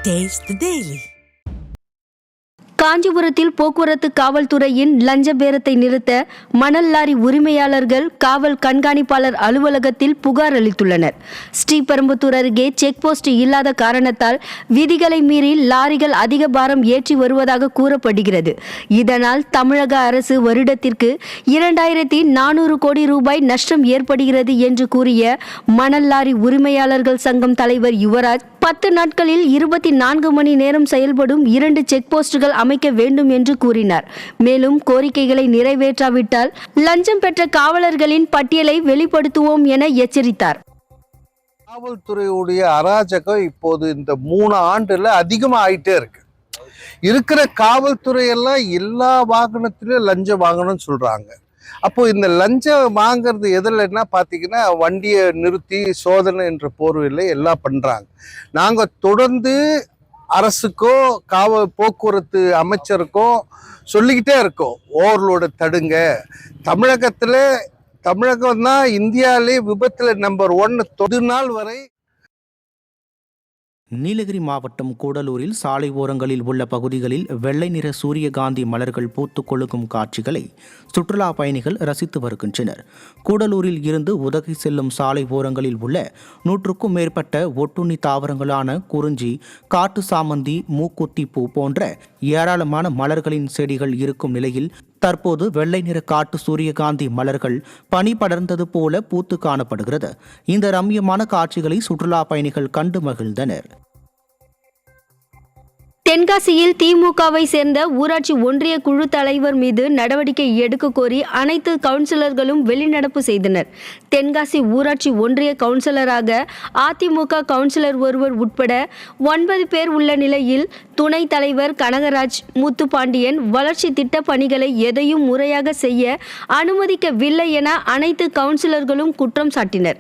Taste the Daily. காஞ்சிபுரத்தில் போக்குவரத்து காவல்துறையின் லஞ்ச பேரத்தை நிறுத்த மணல் லாரி உரிமையாளர்கள் காவல் கண்காணிப்பாளர் அலுவலகத்தில் புகார் அளித்துள்ளனர். ஸ்ரீபெரும்புத்தூர் அருகே செக் போஸ்ட் இல்லாத காரணத்தால் விதிகளை மீறி லாரிகள் அதிக பாரம் ஏற்றி வருவதாக கூறப்படுகிறது. இதனால் தமிழக அரசு வருடத்திற்கு 2400 கோடி ரூபாய் நஷ்டம் ஏற்படுகிறது என்று கூறிய மணல் லாரி உரிமையாளர்கள் சங்கம் தலைவர் யுவராஜ் 10 நாட்களில் 24 மணி நேரம் செயல்படும் 2 செக் போஸ்டுகள் அமைக்க வேண்டும் என்று கூறினார். மேலும் கோரிக்கைகளை நிறைவேற்றாவிட்டால் லஞ்சம் பெற்ற காவலர்களின் பட்டியலை வெளிப்படுத்துவோம் என எச்சரித்தார். காவல்துறையுடைய அராஜகம் இப்போது இந்த 3 ஆண்டுல அதிகமா ஆயிட்டே இருக்கு. இருக்கிற காவல்துறை எல்லாம் எல்லா வாகனத்திலும் லஞ்சம் வாங்கணும்னு சொல்றாங்க. அப்போ இந்த லஞ்சம் வாங்கிறது எதில்னா பார்த்தீங்கன்னா வண்டியை நிறுத்தி சோதனை என்ற போர்வையில் எல்லாம் பண்ணுறாங்க. நாங்கள் தொடர்ந்து அரசுக்கோ போக்குவரத்து அமைச்சருக்கோ சொல்லிக்கிட்டே இருக்கோம், ஓவர்லோடு தடுங்க. தமிழகம் தான் இந்தியாவிலே விபத்தில் நம்பர் 1. 1 நாள் வரை நீலகிரி மாவட்டம் கூடலூரில் சாலை ஓரங்களில் உள்ள பகுதிகளில் வெள்ளை நிற சூரியகாந்தி மலர்கள் பூத்து கொழுக்கும் காட்சிகளை சுற்றுலா பயணிகள் ரசித்து வருகின்றனர். கூடலூரில் இருந்து உதகை செல்லும் சாலை ஓரங்களில் உள்ள 100க்கும் மேற்பட்ட ஒட்டுண்ணி தாவரங்களான குறிஞ்சி, காட்டு சாமந்தி, மூக்குத்தி பூ போன்ற ஏராளமான மலர்களின் செடிகள் இருக்கும் நிலையில் தற்போது வெள்ளை நிற காட்டு சூரியகாந்தி மலர்கள் பனி படர்ந்தது போல பூத்து காணப்படுகிறது. இந்த ரம்யமான காட்சிகளை சுற்றுலா பயணிகள் கண்டு மகிழ்ந்தனர். தென்காசியில் திமுகவை சேர்ந்த ஊராட்சி ஒன்றிய குழு தலைவர் மீது நடவடிக்கை எடுக்க கோரி அனைத்து கவுன்சிலர்களும் வெளிநடப்பு செய்தனர். தென்காசி ஊராட்சி ஒன்றிய கவுன்சிலராக அதிமுக கவுன்சிலர் ஒருவர் உட்பட 9 பேர் உள்ள நிலையில் துணைத் தலைவர் கனகராஜ், முத்துப்பாண்டியன் வளர்ச்சி திட்ட பணிகளை எதையும் முறையாக செய்ய அனுமதிக்கவில்லை என அனைத்து கவுன்சிலர்களும் குற்றம் சாட்டினர்.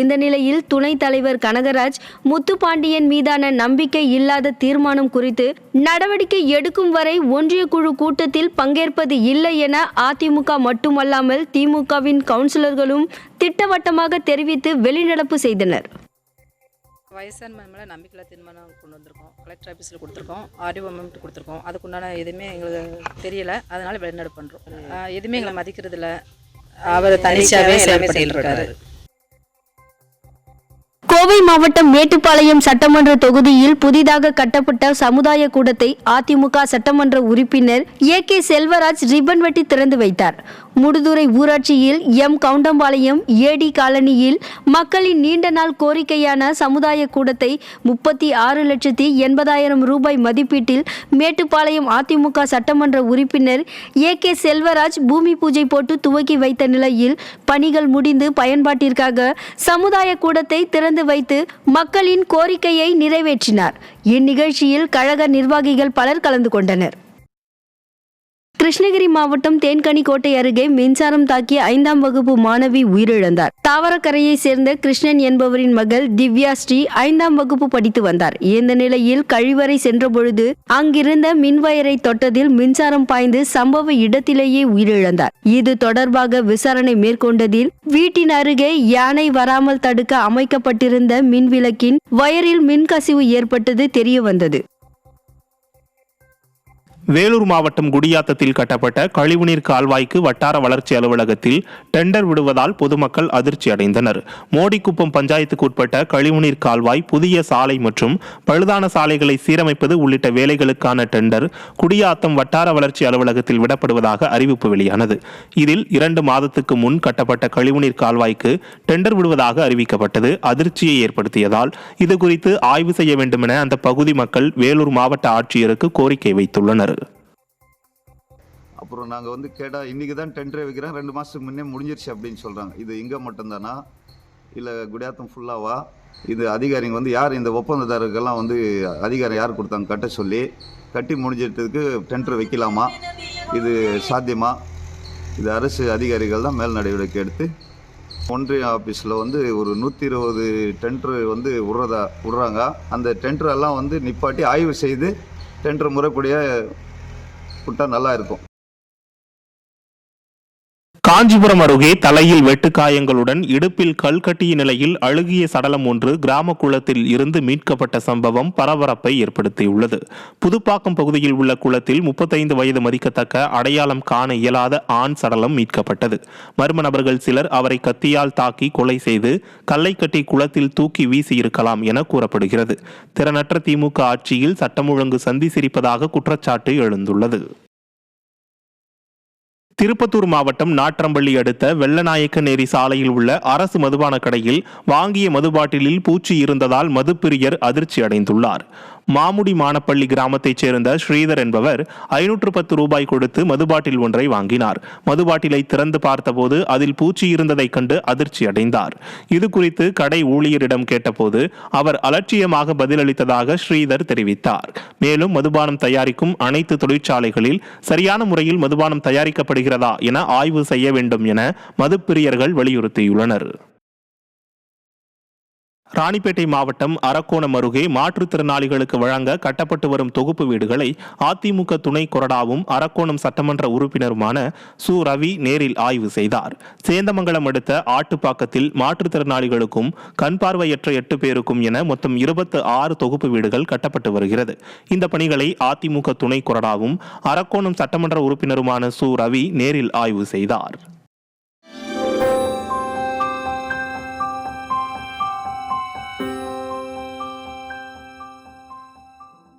இந்த நிலையில் துணைத் தலைவர் கனகராஜ், முத்துப்பாண்டியன் மீதான நம்பிக்கை இல்லாத தீர்மானம் குறித்து நடவடிக்கை எடுக்கும் வரை ஒன்றிய குழு கூட்டத்தில் பங்கேற்பது இல்லை என அதிமுக மட்டுமல்லாமல் திமுகவின் கவுன்சிலர்களும் திட்டவட்டமாக தெரிவித்து வெளிநடப்பு செய்தனர். வயசான மேலே நம்பிக்கையில் தீர்மானம் கொண்டு வந்திருக்கோம். கலெக்டர் ஆஃபீஸில் கொடுத்துருக்கோம், ஆர்டிஓ மெம்பர்ட்டு கொடுத்துருக்கோம். அதுக்குண்டான எதுவுமே எங்களுக்கு தெரியல, அதனால வெளிநடப்பு பண்ணுறோம். எதுவுமே எங்களை மதிக்கிறது இல்லை. அவர் தனிச்சாவே செயல்பட்டு இருக்காரு. கோவை மாவட்டம் மேட்டுப்பாளையம் சட்டமன்ற தொகுதியில் புதிதாக கட்டப்பட்ட சமுதாய கூடத்தை அதிமுக சட்டமன்ற உறுப்பினர் ஏ.கே. செல்வராஜ் ரிப்பன் வெட்டி திறந்து வைத்தார். முடுதுறை ஊராட்சியில் எம். கவுண்டம்பாளையம் ஏடி காலனியில் மக்களின் நீண்ட நாள் கோரிக்கையான சமுதாய கூடத்தை 36,80,000 ரூபாய் மதிப்பீட்டில் மேட்டுப்பாளையம் அதிமுக சட்டமன்ற உறுப்பினர் ஏ.கே. செல்வராஜ் பூமி பூஜை போட்டு துவக்கி வைத்த நிலையில் பணிகள் முடிந்து பயன்பாட்டிற்காக சமுதாய கூடத்தை திறந்து வைத்து மக்களின் கோரிக்கையை நிறைவேற்றினார். இந்நிகழ்ச்சியில் கழக நிர்வாகிகள் பலர் கலந்து கொண்டனர். கிருஷ்ணகிரி மாவட்டம் தேன்கனிக்கோட்டை அருகே மின்சாரம் தாக்கிய 5ஆம் வகுப்பு மாணவி உயிரிழந்தார். தாவரக்கரையை சேர்ந்த கிருஷ்ணன் என்பவரின் மகள் திவ்யா ஸ்ரீ 5ஆம் வகுப்பு படித்து வந்தார். இந்த நிலையில் கழிவறை சென்றபொழுது அங்கிருந்த மின்வயரை தொட்டதில் மின்சாரம் பாய்ந்து சம்பவ இடத்திலேயே உயிரிழந்தார். இது தொடர்பாக விசாரணை மேற்கொண்டதில் வீட்டின் அருகே யானை வராமல் தடுக்க அமைக்கப்பட்டிருந்த மின்விளக்கின் வயரில் மின்கசிவு ஏற்பட்டது தெரியவந்தது. வேலூர் மாவட்டம் குடியாத்தத்தில் கட்டப்பட்ட கழிவுநீர் கால்வாய்க்கு வட்டார வளர்ச்சி அலுவலகத்தில் டெண்டர் விடுவதால் பொதுமக்கள் அதிர்ச்சி அடைந்தனர். மோடிக்குப்பம் பஞ்சாயத்துக்கு உட்பட்ட கழிவுநீர் கால்வாய், புதிய சாலை மற்றும் பழுதான சாலைகளை சீரமைப்பது உள்ளிட்ட வேலைகளுக்கான டெண்டர் குடியாத்தம் வட்டார வளர்ச்சி அலுவலகத்தில் விடப்படுவதாக அறிவிப்பு வெளியானது. இதில் 2 மாதத்துக்கு முன் கட்டப்பட்ட கழிவுநீர் கால்வாய்க்கு டெண்டர் விடுவதாக அறிவிக்கப்பட்டது அதிர்ச்சியை ஏற்படுத்தியதால் இதுகுறித்து ஆய்வு செய்ய வேண்டும் என அந்த பகுதி மக்கள் வேலூர் மாவட்ட ஆட்சியருக்கு கோரிக்கை வைத்துள்ளனர். அப்புறம் நாங்கள் கேட்டால் இன்றைக்கி தான் டெண்டரே வைக்கிறேன், 2 மாதத்துக்கு முன்னே முடிஞ்சிருச்சு அப்படின்னு சொல்கிறாங்க. இது இங்கே மட்டும்தானா இல்லை குடியாத்தம் ஃபுல்லாவா? இது அதிகாரிங்க யார் இந்த ஒப்பந்ததாரருக்கெல்லாம் அதிகாரம் யார் கொடுத்தாங்க கட்ட சொல்லி? கட்டி முடிஞ்சிட்டதுக்கு டெண்டர் வைக்கலாமா? இது சாத்தியமா? இது அரசு அதிகாரிகள் தான் மேல் நடவடிக்கை எடுத்து ஒன்றிய ஆஃபீஸில் ஒரு 120 டெண்டர் விடுறாங்க. அந்த டெண்டரெல்லாம் நிப்பாட்டி ஆய்வு செய்து டெண்டர் முறைப்படியாக விட்டால் நல்லா இருக்கும். காஞ்சிபுரம் அருகே தலையில் வெட்டுக்காயங்களுடன் இடுப்பில் கல் கட்டிய நிலையில் அழுகிய சடலம் ஒன்று கிராம குளத்தில் இருந்து மீட்கப்பட்ட சம்பவம் பரபரப்பை ஏற்படுத்தியுள்ளது. புதுப்பாக்கம் பகுதியில் உள்ள குளத்தில் 35 வயது மதிக்கத்தக்க அடையாளம் காண இயலாத ஆண் சடலம் மீட்கப்பட்டது. மர்ம நபர்கள் சிலர் அவரை கத்தியால் தாக்கி கொலை செய்து கல்லை கட்டி குளத்தில் தூக்கி வீசியிருக்கலாம் என கூறப்படுகிறது. திறனற்ற திமுக ஆட்சியில் சட்டம் ஒழுங்கு சந்தி சிரிப்பதாக குற்றச்சாட்டு எழுந்துள்ளது. திருப்பத்தூர் மாவட்டம் நாட்றம்பள்ளி அடுத்த வெள்ளநாயக்கநேரி சாலையில் உள்ள அரசு மதுபான கடையில் வாங்கிய மதுபாட்டிலில் பூச்சி இருந்ததால் மதுப்பிரியர் அதிர்ச்சி அடைந்துள்ளார். மாமுடி மானப்பள்ளி கிராமத்தைச் சேர்ந்த ஸ்ரீதர் என்பவர் 510 ரூபாய் கொடுத்து மதுபாட்டில் ஒன்றை வாங்கினார். மதுபாட்டிலை திறந்து பார்த்தபோது அதில் பூச்சி இருந்ததைக் கண்டு அதிர்ச்சி அடைந்தார். இது குறித்து கடை ஊழியரிடம் கேட்டபோது அவர் அலட்சியமாக பதிலளித்ததாக ஸ்ரீதர் தெரிவித்தார். மேலும் மதுபானம் தயாரிக்கும் அனைத்து தொழிற்சாலைகளில் சரியான முறையில் மதுபானம் தயாரிக்கப்படுகிறதா என ஆய்வு செய்ய வேண்டும் என மதுப்பிரியர்கள் வலியுறுத்தியுள்ளனர். ராணிப்பேட்டை மாவட்டம் அரக்கோணம் அருகே மாற்றுத்திறனாளிகளுக்கு வழங்க கட்டப்பட்டு வரும் தொகுப்பு வீடுகளை அதிமுக துணை கொறடாவும் அரக்கோணம் சட்டமன்ற உறுப்பினருமான சு ரவி நேரில் ஆய்வு செய்தார். சேந்தமங்கலம் அடுத்த ஆட்டுப்பாக்கத்தில் மாற்றுத்திறனாளிகளுக்கும் கண் பார்வையற்ற 8 பேருக்கும் என மொத்தம் 26 தொகுப்பு வீடுகள் கட்டப்பட்டு வருகிறது. இந்த பணிகளை அதிமுக துணை கொறடாவும் அரக்கோணம் சட்டமன்ற உறுப்பினருமான சு ரவி நேரில் ஆய்வு செய்தார்.